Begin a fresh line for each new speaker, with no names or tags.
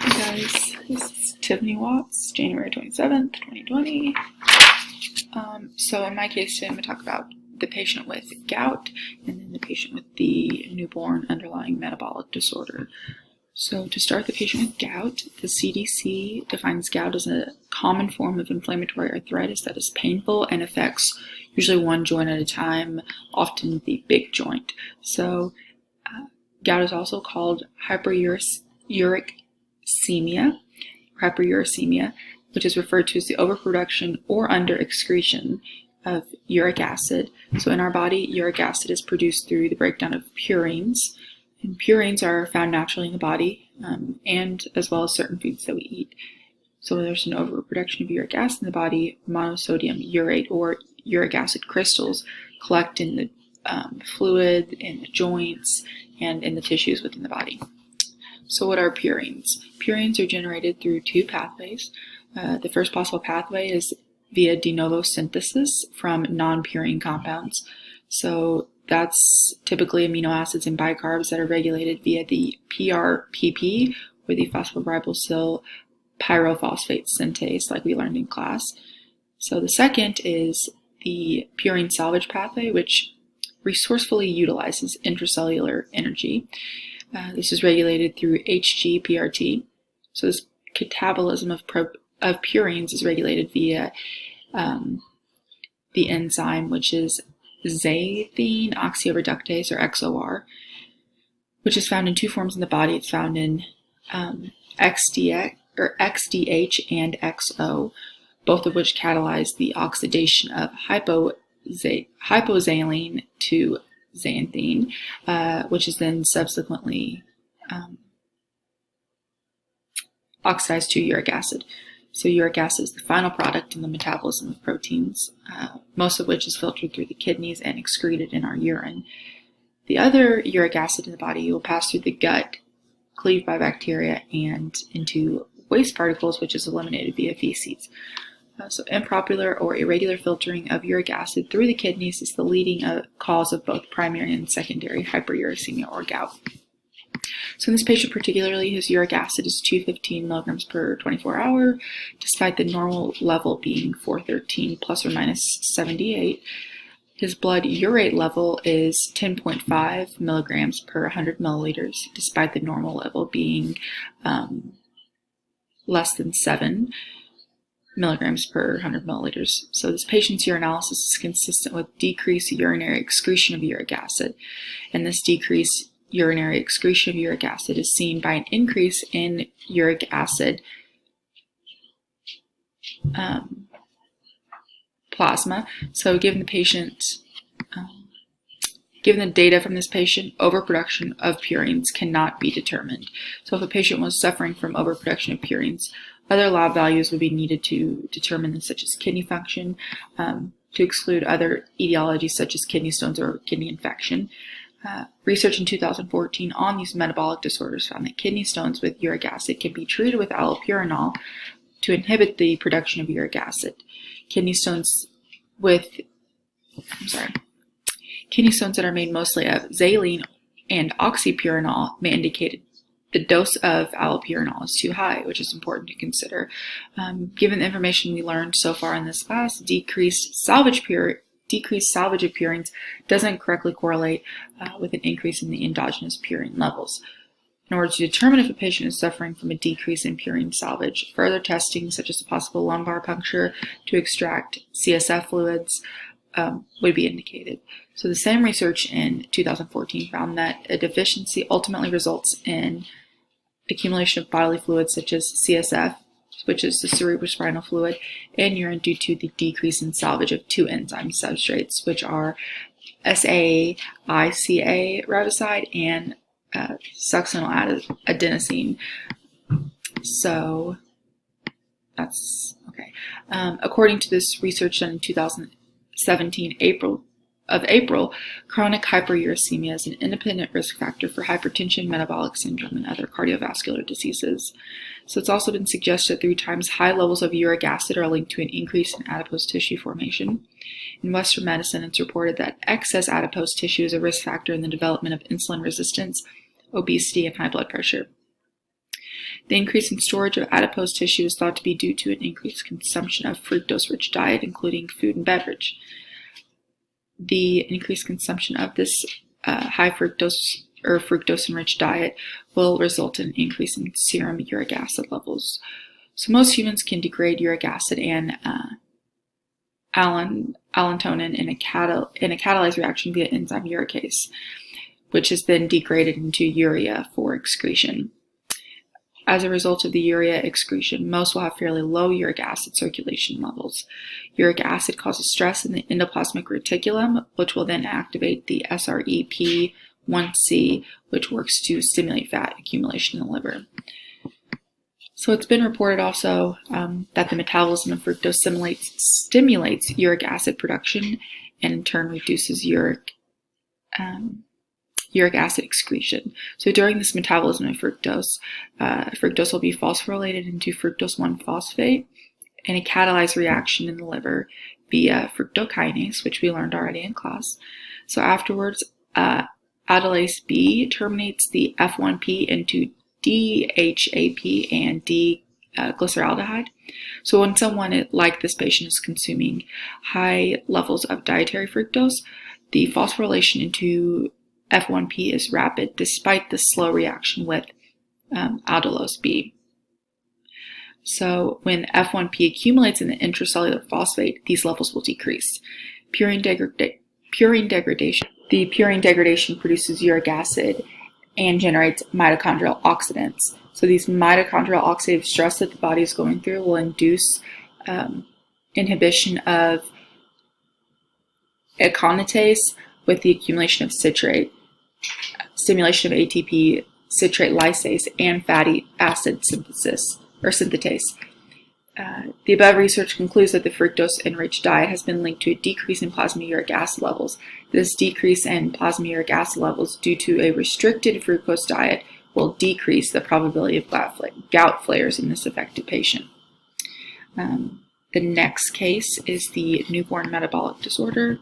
Hey guys, this is Tiffany Watts, January 27th, 2020. So in my case today I'm going to talk about the patient with gout and then the patient with the newborn underlying metabolic disorder. So to start, the patient with gout, the CDC defines gout as a common form of inflammatory arthritis that is painful and affects usually one joint at a time, often the big joint. So gout is also called hyperuricemia, which is referred to as the overproduction or under excretion of uric acid. So in our body, uric acid is produced through the breakdown of purines, and purines are found naturally in the body, and as well as certain foods that we eat. So when there's an overproduction of uric acid in the body, monosodium urate or uric acid crystals collect in the fluid, in the joints, and in the tissues within the body. So what are purines? Purines are generated through two pathways. The first possible pathway is via de novo synthesis from non-purine compounds. So that's typically amino acids and bicarbs that are regulated via the PRPP, or the phosphoribosyl pyrophosphate synthase, like we learned in class. So the second is the purine salvage pathway, which resourcefully utilizes intracellular energy. This is regulated through HGPRT. So this catabolism of purines is regulated via the enzyme, which is xanthine oxyreductase, or XOR, which is found in two forms in the body. It's found in XDH and XO, both of which catalyze the oxidation of hypoxanthine to xanthine, which is then subsequently oxidized to uric acid. So uric acid is the final product in the metabolism of proteins, most of which is filtered through the kidneys and excreted in our urine. The other uric acid in the body will pass through the gut, cleaved by bacteria, and into waste particles, which is eliminated via feces. So improper or irregular filtering of uric acid through the kidneys is the leading cause of both primary and secondary hyperuricemia or gout. So in this patient particularly, his uric acid is 215 milligrams per 24 hour, despite the normal level being 413 plus or minus 78. His blood urate level is 10.5 milligrams per 100 milliliters, despite the normal level being less than 7 milligrams per 100 milliliters. So this patient's urinalysis is consistent with decreased urinary excretion of uric acid, and this decreased urinary excretion of uric acid is seen by an increase in uric acid plasma. So given the data from this patient, overproduction of purines cannot be determined. So if a patient was suffering from overproduction of purines, other lab values would be needed to determine this, such as kidney function, to exclude other etiologies such as kidney stones or kidney infection. Research in 2014 on these metabolic disorders found that kidney stones with uric acid can be treated with allopurinol to inhibit the production of uric acid. Kidney stones that are made mostly of xylene and oxypurinol may indicate the dose of allopurinol is too high, which is important to consider. Given the information we learned so far in this class, decreased salvage of purines doesn't correctly correlate with an increase in the endogenous purine levels. In order to determine if a patient is suffering from a decrease in purine salvage, further testing, such as a possible lumbar puncture to extract CSF fluids, would be indicated. So the same research in 2014 found that a deficiency ultimately results in accumulation of bodily fluids such as CSF, which is the cerebrospinal fluid, and urine due to the decrease in salvage of two enzyme substrates, which are SAICA riboside and succinyladenosine. So that's okay. According to this research done in 2017, April, chronic hyperuricemia is an independent risk factor for hypertension, metabolic syndrome, and other cardiovascular diseases. So it's also been suggested that 3 times high levels of uric acid are linked to an increase in adipose tissue formation. In Western medicine, it's reported that excess adipose tissue is a risk factor in the development of insulin resistance, obesity, and high blood pressure. The increase in storage of adipose tissue is thought to be due to an increased consumption of fructose-rich diet, including food and beverage. The increased consumption of this high fructose or fructose-enriched diet will result in an increase in serum uric acid levels. So most humans can degrade uric acid and allantonin in a catalyzed reaction via enzyme uricase, which is then degraded into urea for excretion. As a result of the urea excretion, most will have fairly low uric acid circulation levels. Uric acid causes stress in the endoplasmic reticulum, which will then activate the SREP1C, which works to stimulate fat accumulation in the liver. So it's been reported also that the metabolism of fructose stimulates uric acid production and in turn reduces uric acid excretion. So during this metabolism of fructose, fructose will be phosphorylated into fructose 1-phosphate in a catalyzed reaction in the liver via fructokinase, which we learned already in class. So afterwards, aldolase B terminates the F1P into DHAP and D-glyceraldehyde. So when someone like this patient is consuming high levels of dietary fructose, the phosphorylation into F1P is rapid despite the slow reaction with aldolase B. So when F1P accumulates in the intracellular phosphate, these levels will decrease. Purine degradation. The purine degradation produces uric acid and generates mitochondrial oxidants. So these mitochondrial oxidative stress that the body is going through will induce inhibition of aconitase with the accumulation of citrate, stimulation of ATP, citrate lysase, and fatty acid synthetase. The above research concludes that the fructose-enriched diet has been linked to a decrease in plasma uric acid levels. This decrease in plasma uric acid levels due to a restricted fructose diet will decrease the probability of gout flares in this affected patient. The next case is the newborn metabolic disorder.